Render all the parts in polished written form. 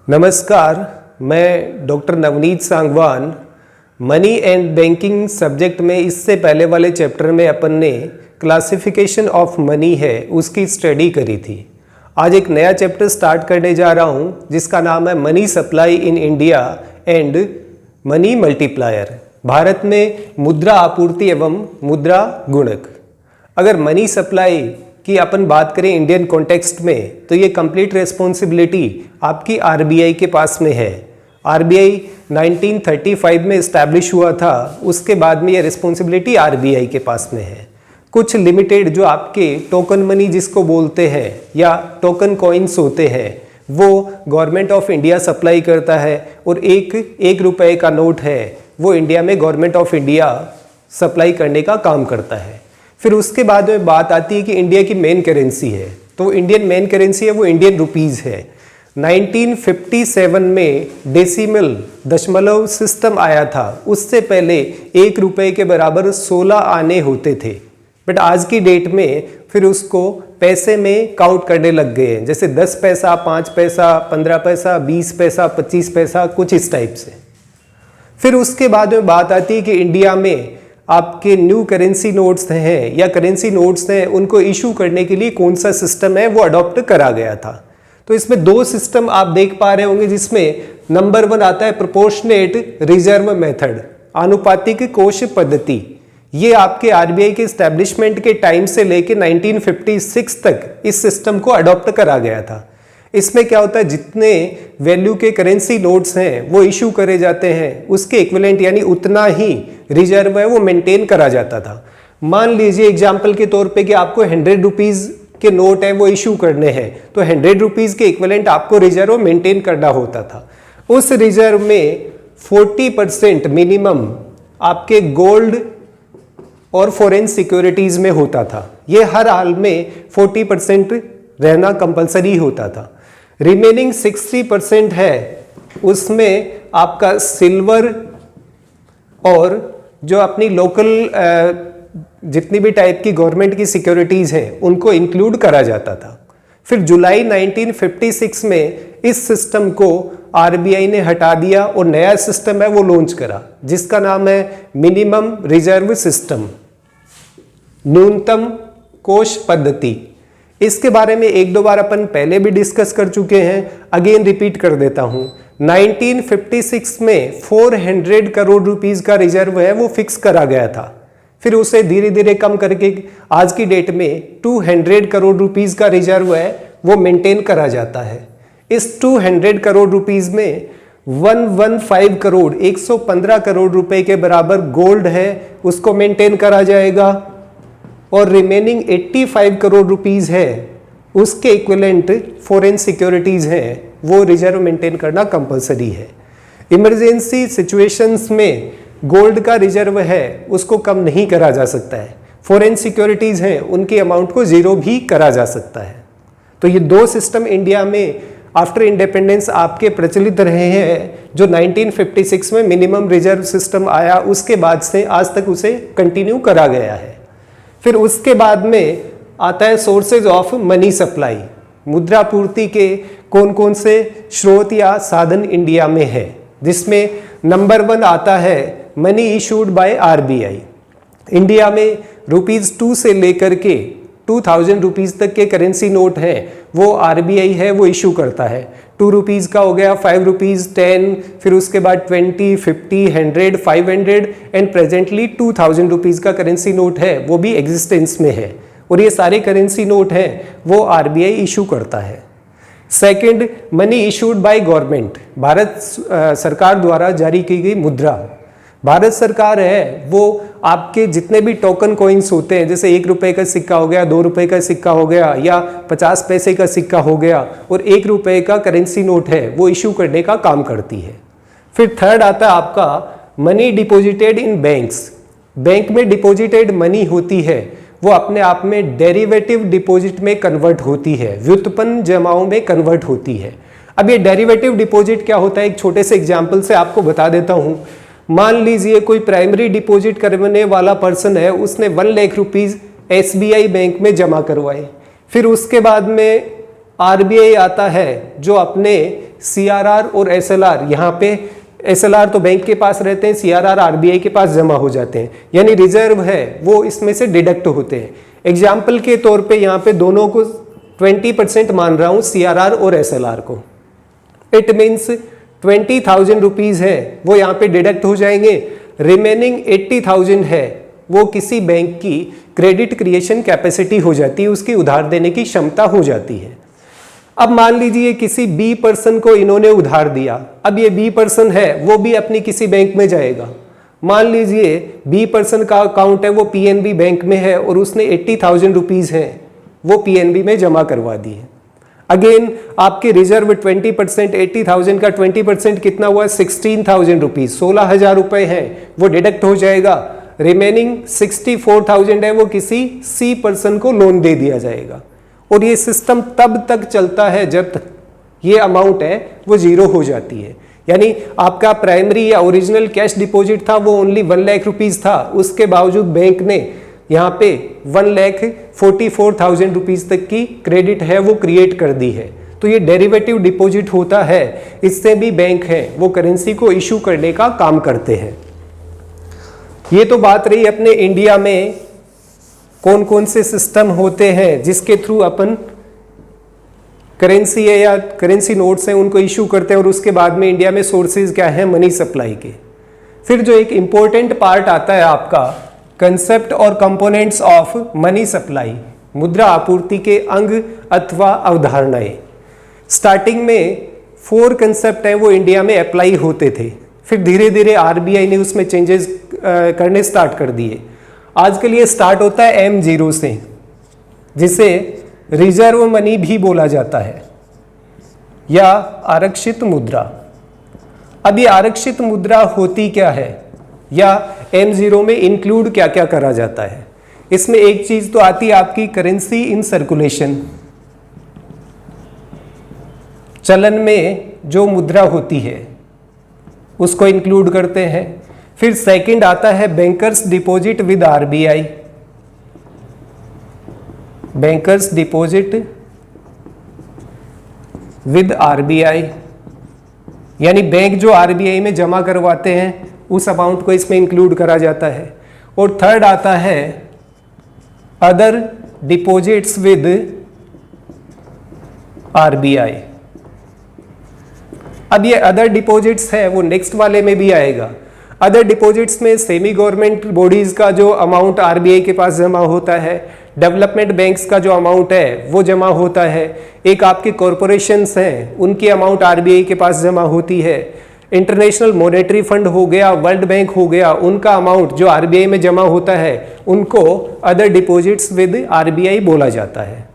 नमस्कार, मैं doctor Navneet Sangwan. Money and banking subject में इससे पहले वाले चैप्टर में अपन ने क्लासिफिकेशन ऑफ मनी है उसकी स्टडी करी थी। आज एक नया चैप्टर स्टार्ट करने जा रहा हूँ जिसका नाम है money supply in India and money multiplier, Bharat में मुद्रा आपूर्ति एवं मुद्रा गुणक। अगर मनी सप्लाई की अपन बात करें इंडियन कॉन्टेक्स्ट में तो ये कंप्लीट रिस्पॉन्सिबिलिटी आपकी आरबीआई के पास में है। आरबीआई 1935 में इस्टेब्लिश हुआ था, उसके बाद में ये रिस्पॉन्सिबिलिटी आरबीआई के पास में है। कुछ लिमिटेड जो आपके टोकन मनी जिसको बोलते हैं या टोकन कॉइन्स होते हैं वो गवर्नमेंट ऑफ इंडिया सप्लाई करता है, और एक रुपए का नोट है वो इंडिया में गवर्नमेंट ऑफ इंडिया सप्लाई करने का काम करता है। फिर उसके बाद में बात आती है कि इंडिया की मेन करेंसी है, तो इंडियन मेन करेंसी है वो इंडियन रुपीज़ है। 1957 में डेसिमल दशमलव सिस्टम आया था, उससे पहले एक रुपए के बराबर 16 आने होते थे, बट आज की डेट में फिर उसको पैसे में काउंट करने लग गए हैं, जैसे 10 पैसा, 5 पैसा, 15 पैसा, 20 पैसा, 25 पैसा, कुछ इस टाइप से। फिर उसके बाद में बात आती है कि इंडिया में आपके न्यू करेंसी नोट्स हैं या करेंसी नोट्स हैं, उनको इशू करने के लिए कौन सा सिस्टम है वो अडॉप्ट करा गया था। तो इसमें दो सिस्टम आप देख पा रहे होंगे, जिसमें नंबर 1 आता है प्रोपोर्शनेट रिजर्व मेथड, आनुपातिक कोष पद्धति। ये आपके आरबीआई के एस्टेब्लिशमेंट के टाइम से लेके 1956 तक इस सिस्टम को अडॉप्ट करा गया था। इसमें क्या होता है, जितने वैल्यू के करेंसी नोट्स हैं वो इशू करे जाते हैं, उसके इक्विवेलेंट यानी उतना ही रिजर्व है वो मेंटेन करा जाता था। मान लीजिए एग्जांपल के तौर पे कि आपको 100 रुपीज़ के नोट है वो इशू करने हैं, तो 100 रुपीज़ के इक्विवेलेंट आपको रिजर्व मेंटेन करना होता था। उस रिजर्व में 40% मिनिमम आपके गोल्ड और फॉरेन सिक्योरिटीज़ में होता था। ये हर हाल में 40% रहना कंपलसरी होता था। रिमेनिंग 60% है उसमें आपका सिल्वर और जो अपनी लोकल जितनी भी टाइप की गवर्नमेंट की सिक्योरिटीज़ हैं उनको इंक्लूड करा जाता था। फिर जुलाई 1956 में इस सिस्टम को आरबीआई ने हटा दिया और नया सिस्टम है वो लॉन्च करा, जिसका नाम है मिनिमम रिजर्व सिस्टम, न्यूनतम कोष पद्धति। इसके बारे में एक दो बार अपन पहले भी डिस्कस कर चुके हैं, अगेन रिपीट कर देता हूं। 1956 में 400 करोड़ रुपीस का रिजर्व है वो फिक्स करा गया था। फिर उसे धीरे धीरे कम करके आज की डेट में 200 करोड़ रुपीस का रिजर्व है वो मेंटेन करा जाता है। इस 200 करोड़ रुपीस में 115 करोड़ 115 करोड़ रुपए के बराबर गोल्ड है उसको मेंटेन करा जाएगा, और रिमेनिंग 85 करोड़ रुपीस है उसके इक्विवेलेंट फॉरेन सिक्योरिटीज़ हैं वो रिजर्व मेंटेन करना कंपलसरी है। इमरजेंसी सिचुएशंस में गोल्ड का रिजर्व है उसको कम नहीं करा जा सकता है, फॉरेन सिक्योरिटीज़ हैं उनकी अमाउंट को जीरो भी करा जा सकता है। तो ये दो सिस्टम इंडिया में आफ्टर इंडिपेंडेंस आपके प्रचलित रहे हैं। जो 1956 में मिनिमम रिजर्व सिस्टम आया उसके बाद से आज तक उसे कंटिन्यू करा गया है। फिर उसके बाद में आता है सोर्सेज ऑफ मनी सप्लाई, मुद्रा पूर्ति के कौन कौन से स्रोत या साधन इंडिया में है, जिसमें नंबर 1 आता है money issued by RBI. India में ₹2 से लेकर के 2000 रुपीज़ तक के करेंसी नोट हैं वो आरबीआई है वो इशू करता है। 2 रुपीज़ का हो गया, 5 रुपीज़, 10, फिर उसके बाद 20, 50, 100, 500 एंड प्रेजेंटली 2000 रुपीज़ का करेंसी नोट है वो भी एग्जिस्टेंस में है, और ये सारे करेंसी नोट हैं वो आरबीआई इशू करता है। Second, money issued by government, Bharat सरकार द्वारा जारी की गई मुद्रा। भारत सरकार है वो आपके जितने भी टोकन कॉइन्स होते हैं, जैसे 1 रुपए का सिक्का हो गया, 2 रुपए का सिक्का हो गया या 50 पैसे का सिक्का हो गया, और 1 रुपए का करेंसी नोट है वो इशू करने का काम करती है। फिर थर्ड आता है आपका money deposited in banks. Bank में डिपॉजिटेड मनी होती है वो अपने आप में डेरिवेटिव डिपॉजिट में कन्वर्ट होती है, व्युत्पन्न जमाओं में कन्वर्ट होती है। अब ये डेरिवेटिव डिपॉजिट क्या होता है, एक छोटे से एग्जाम्पल से आपको बता देता हूँ। मान लीजिए कोई प्राइमरी डिपॉजिट करने वाला पर्सन है, उसने 1 लाख रुपीज़ एसबीआई बैंक में जमा करवाए, फिर उसके बाद में आरबीआई आता है जो अपने CRR और SLR, यहाँ पे SLR तो बैंक के पास रहते हैं, CRR RBI के पास जमा हो जाते हैं, यानी रिजर्व है वो इसमें से डिडक्ट होते हैं। एग्जाम्पल के तौर पे यहाँ पे दोनों को 20% मान रहा हूँ, CRR और SLR को। इट मीन्स 20,000 रुपीज़ है वो यहाँ पे डिडक्ट हो जाएंगे, रिमेनिंग 80,000 है वो किसी बैंक की क्रेडिट क्रिएशन कैपेसिटी हो जाती है, उसकी उधार देने की क्षमता हो जाती है। अब मान लीजिए किसी B पर्सन को इन्होंने उधार दिया, अब ये B पर्सन है वो भी अपनी किसी बैंक में जाएगा। मान लीजिए B पर्सन का अकाउंट है वो PNB बैंक में है और उसने 80,000 रुपीज़ है वो PNB में जमा करवा दी है। अगेन आपके रिजर्व 20%, 80,000 का 20% कितना हुआ, 16,000 रुपीज़, 16,000 रुपये हैं वो डिडक्ट हो जाएगा। रिमेनिंग 64,000 है वो किसी C पर्सन को लोन दे दिया जाएगा। और ये सिस्टम तब तक चलता है जब तक ये अमाउंट है वो जीरो हो जाती है। यानी आपका प्राइमरी या ओरिजिनल कैश डिपॉजिट था वो ओनली 1 लाख रुपीज़ था, उसके बावजूद बैंक ने यहाँ पे 1,44,000 रुपीज़ तक की क्रेडिट है वो क्रिएट कर दी है। तो ये डेरिवेटिव डिपॉजिट होता है, इससे भी बैंक है वो करेंसी को इशू करने का काम करते हैं। ये तो बात रही अपने इंडिया में कौन कौन से सिस्टम होते हैं जिसके थ्रू अपन करेंसी है या करेंसी नोट्स हैं उनको इशू करते हैं, और उसके बाद में इंडिया में सोर्सेज क्या है मनी सप्लाई के। फिर जो एक इम्पोर्टेंट पार्ट आता है आपका कंसेप्ट और कंपोनेंट्स ऑफ मनी सप्लाई, मुद्रा आपूर्ति के अंग अथवा अवधारणाएं। स्टार्टिंग में 4 कंसेप्ट हैं वो इंडिया में अप्लाई होते थे, फिर धीरे धीरे RBI ने उसमें चेंजेस करने स्टार्ट कर दिए। आजकल ये स्टार्ट होता है M0 से, जिसे रिजर्व मनी भी बोला जाता है या आरक्षित मुद्रा। अब ये आरक्षित मुद्रा होती क्या है या M0 में इंक्लूड क्या क्या करा जाता है। इसमें एक चीज तो आती है आपकी करेंसी इन सर्कुलेशन, चलन में जो मुद्रा होती है उसको इंक्लूड करते हैं। फिर सेकंड आता है bankers deposit with RBI, bankers deposit with RBI, यानी बैंक जो RBI में जमा करवाते हैं उस अमाउंट को इसमें इंक्लूड करा जाता है। और थर्ड आता है अदर डिपॉजिट्स विद RBI। अब ये अदर डिपॉजिट्स है वो नेक्स्ट वाले में भी आएगा। अदर डिपॉजिट्स में सेमी गवर्नमेंट बॉडीज का जो अमाउंट RBI के पास जमा होता है, डेवलपमेंट बैंक्स का जो अमाउंट है वो जमा होता है, एक आपके कॉरपोरेशंस हैं उनकी अमाउंट RBI के पास जमा होती है, इंटरनेशनल मॉनेटरी फंड हो गया, वर्ल्ड बैंक हो गया, उनका अमाउंट जो RBI में जमा होता है उनको अदर डिपॉजिट्स विद RBI बोला जाता है।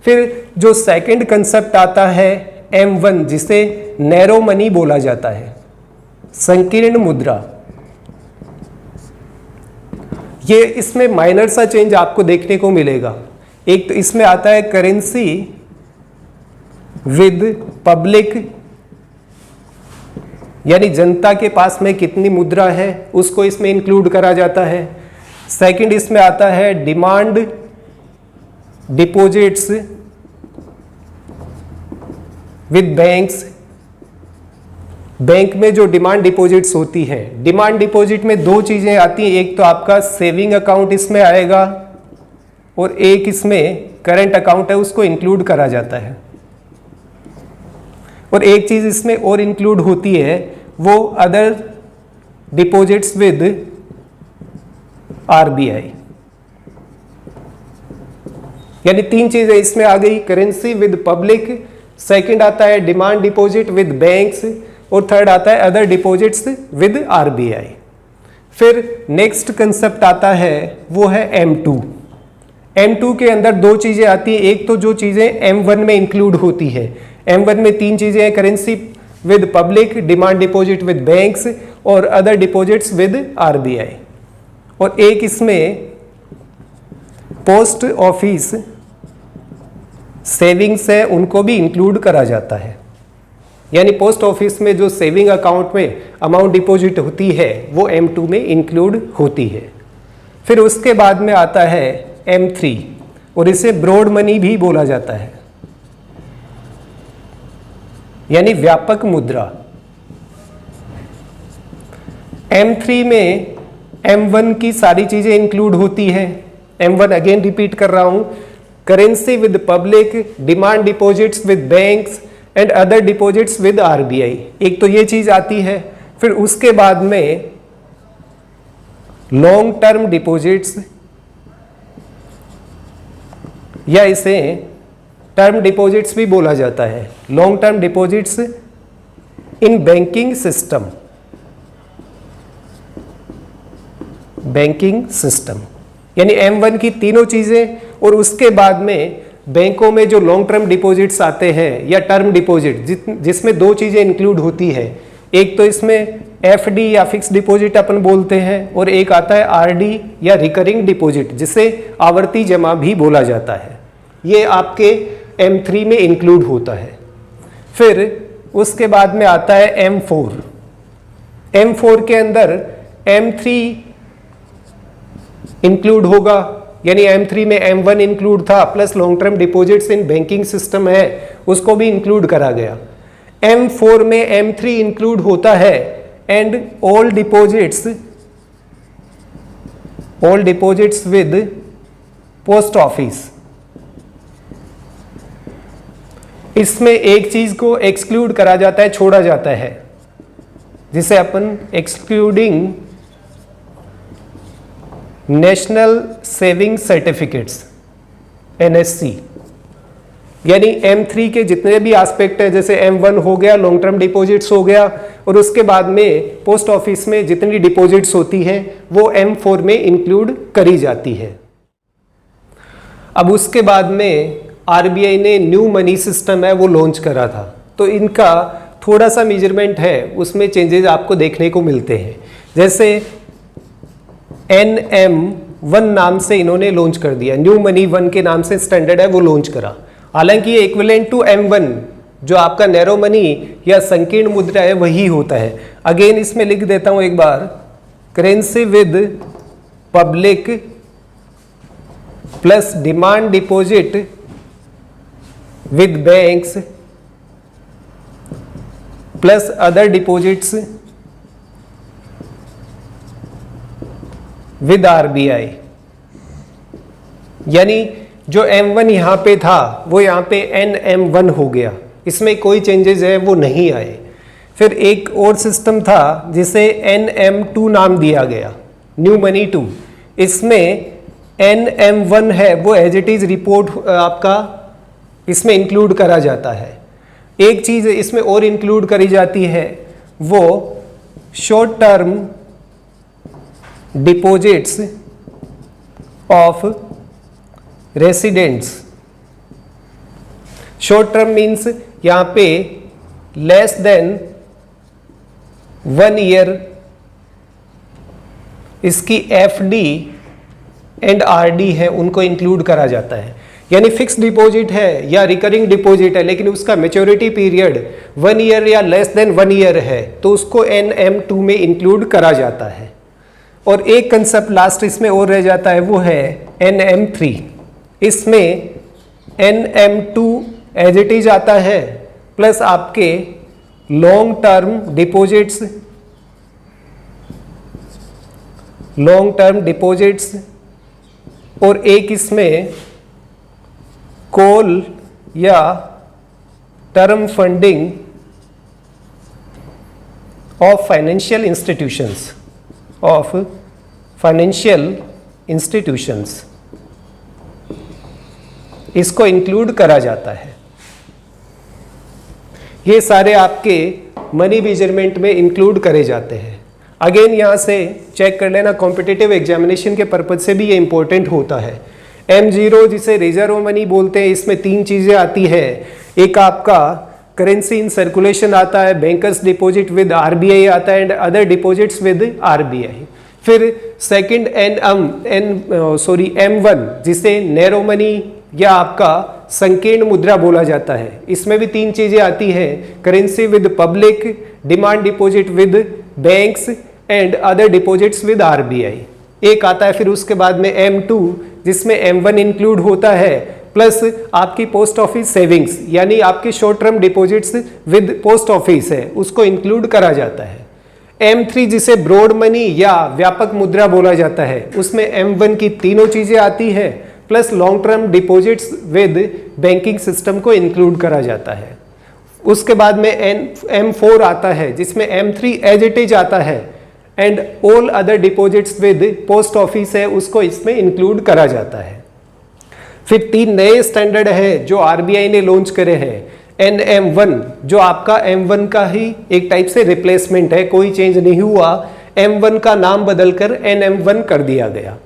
फिर जो सेकंड कंसेप्ट आता है M1, जिसे नैरो मनी बोला जाता है, संकीर्ण मुद्रा। ये इसमें माइनर सा चेंज आपको देखने को मिलेगा। एक तो इसमें आता है करेंसी विद पब्लिक, यानी जनता के पास में कितनी मुद्रा है उसको इसमें इंक्लूड करा जाता है। सेकंड इसमें आता है demand deposits with banks, bank में जो डिमांड डिपॉजिट्स होती हैं, डिमांड डिपॉजिट में 2 चीजें आती हैं, एक तो आपका सेविंग अकाउंट इसमें आएगा और एक इसमें करंट अकाउंट है उसको इंक्लूड करा जाता है। और एक चीज इसमें और इंक्लूड होती है वो अदर डिपॉजिट्स विद RBI, यानी 3 चीजें इसमें आ गई, करेंसी विद पब्लिक, सेकंड आता है डिमांड डिपॉजिट विद बैंक्स और थर्ड आता है अदर डिपॉजिट्स विद RBI। फिर नेक्स्ट कंसेप्ट आता है वो है M2। M2 के अंदर 2 चीजें आती हैं, एक तो जो चीजें M1 में इंक्लूड होती है, M1 में 3 चीजें हैं, currency with public, demand deposit with banks और अदर डिपॉजिट्स विद RBI। और एक इसमें पोस्ट ऑफिस सेविंग्स है उनको भी इंक्लूड करा जाता है, यानी पोस्ट ऑफिस में जो सेविंग अकाउंट में अमाउंट डिपॉजिट होती है वो M2 में इंक्लूड होती है। फिर उसके बाद में आता है M3 और इसे ब्रॉड मनी भी बोला जाता है। यानी व्यापक मुद्रा। M3 में M1 की सारी चीजें इंक्लूड होती है। M1 अगेन रिपीट कर रहा हूं, currency with public, demand deposits with banks and other deposits with RBI। एक तो ये चीज आती है। फिर उसके बाद में लॉन्ग टर्म डिपॉजिट्स, या इसे टर्म डिपॉजिट्स भी बोला जाता है, long term deposits in banking system, banking system यानी M1 की तीनों चीजें। और उसके बाद में बैंकों में जो लॉन्ग टर्म डिपॉजिट्स आते हैं या टर्म डिपॉजिट, जिसमें दो चीजें इंक्लूड होती है, एक तो इसमें FD या फिक्स डिपॉजिट अपन बोलते हैं, और एक आता है RD या रिकरिंग डिपॉजिट, जिसे आवर्ती जमा भी बोला जाता है। ये आपके M3 में इंक्लूड होता है। फिर उसके बाद में आता है M4। M4 के अंदर M3 इंक्लूड होगा, यानी M3 में M1 इंक्लूड था, plus long term deposits in banking system है, उसको भी इंक्लूड करा गया। M4 में M3 इंक्लूड होता है and all deposits with post office. इसमें एक चीज को एक्सक्लूड करा जाता है, छोड़ा जाता है, जिसे अपन excluding national saving certificates NSC। यानी M3 के जितने भी एस्पेक्ट है, जैसे M1 हो गया, लॉन्ग टर्म डिपॉजिट्स हो गया, और उसके बाद में पोस्ट ऑफिस में जितनी डिपॉजिट्स होती हैं वो M4 में इंक्लूड करी जाती है। अब उसके बाद में RBI ने न्यू मनी सिस्टम है वो लॉन्च करा था, तो इनका थोड़ा सा मेजरमेंट है, उसमें चेंजेस आपको देखने को मिलते हैं। जैसे NM1 नाम से इन्होंने लॉन्च कर दिया, न्यू मनी 1 के नाम से स्टैंडर्ड है वो लॉन्च करा। हालांकि ये इक्विवेलेंट टू M1 जो आपका नैरो मनी या संकीर्ण मुद्रा है वही होता है। अगेन इसमें लिख देता हूं एक बार, currency with public plus demand deposit with banks plus other deposits with RBI। यानी जो M1 यहां पे था वो यहां पे NM1 हो गया, इसमें कोई चेंजेस है वो नहीं आए। फिर एक और सिस्टम था जिसे NM2 नाम दिया गया, न्यू मनी 2। इसमें NM1 है वो एज इट इज रिपोर्ट आपका इसमें इंक्लूड करा जाता है। एक चीज इसमें और इंक्लूड करी जाती है, वो short term deposits of residents. Short term means यहां पे लेस देन 1 ईयर इसकी FD एंड RD है उनको इंक्लूड करा जाता है। यानी फिक्स डिपॉजिट है या रिकरिंग डिपॉजिट है लेकिन उसका मैच्योरिटी पीरियड 1 ईयर या लेस देन 1 ईयर है, तो उसको NM2 में इंक्लूड करा जाता है। और एक कंसेप्ट लास्ट इसमें और रह जाता है, वो है NM3। इसमें NM2 एज इट इज आता है, प्लस आपके लॉन्ग टर्म डिपॉजिट्स और एक इसमें कॉल या term funding of financial institutions इसको इंक्लूड करा जाता है। ये सारे आपके मनी मेजरमेंट में इंक्लूड करे जाते हैं। अगेन यहाँ से चेक कर लेना, कॉम्पिटिटिव एग्जामिनेशन के पर्पज से भी ये इंपॉर्टेंट होता है। M0 जिसे रिजर्व मनी बोलते हैं, इसमें 3 चीजें आती है। एक आपका करेंसी इन सर्कुलेशन आता है, बैंकर्स डिपॉजिट विद RBI आता है and other deposits with RBI। फिर सेकंड M1 जिसे नैरो मनी या आपका संकीर्ण मुद्रा बोला जाता है, इसमें भी 3 चीजें आती हैं, currency with public, demand deposit with banks and other deposits with RBI। एक आता है फिर उसके बाद में M2 जिसमें M1 इंक्लूड होता है, प्लस आपकी पोस्ट ऑफिस सेविंग्स यानी आपके short term deposits with post office है उसको इंक्लूड करा जाता है। M3 जिसे ब्रॉड मनी या व्यापक मुद्रा बोला जाता है उसमें M1 की तीनों चीजें आती है plus long term deposits with banking system को इंक्लूड करा जाता है। उसके बाद में M4 आता है जिसमें M3 एज इट इज आता है and all other deposits with post office है उसको इसमें इंक्लूड करा जाता है। फिर 3 नए स्टैंडर्ड है जो RBI ने लॉन्च करे हैं। NM1 जो आपका M1 का ही एक टाइप से रिप्लेसमेंट है, कोई चेंज नहीं हुआ, M1 का नाम बदलकर NM1 कर दिया गया।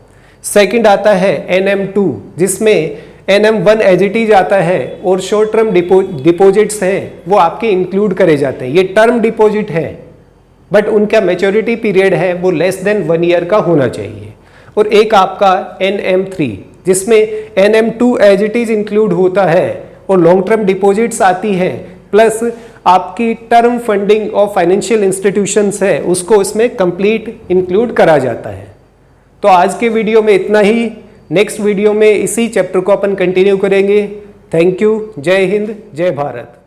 सेकंड आता है NM2 जिसमें NM1 एज इट इज आता है और शॉर्ट टर्म डिपॉजिट्स हैं वो आपके इंक्लूड करे जाते हैं। ये टर्म डिपॉजिट है बट उनका मैच्योरिटी पीरियड है वो लेस देन 1 ईयर का होना चाहिए। और एक आपका NM3 जिसमें NM2 as it is include होता है और लॉन्ग टर्म डिपॉजिट्स आती है प्लस आपकी term funding of financial institutions है उसको इसमें कंप्लीट इंक्लूड करा जाता है। तो आज के वीडियो में इतना ही। नेक्स्ट वीडियो में इसी चैप्टर को अपन कंटिन्यू करेंगे। Thank you. जय हिंद, जय भारत।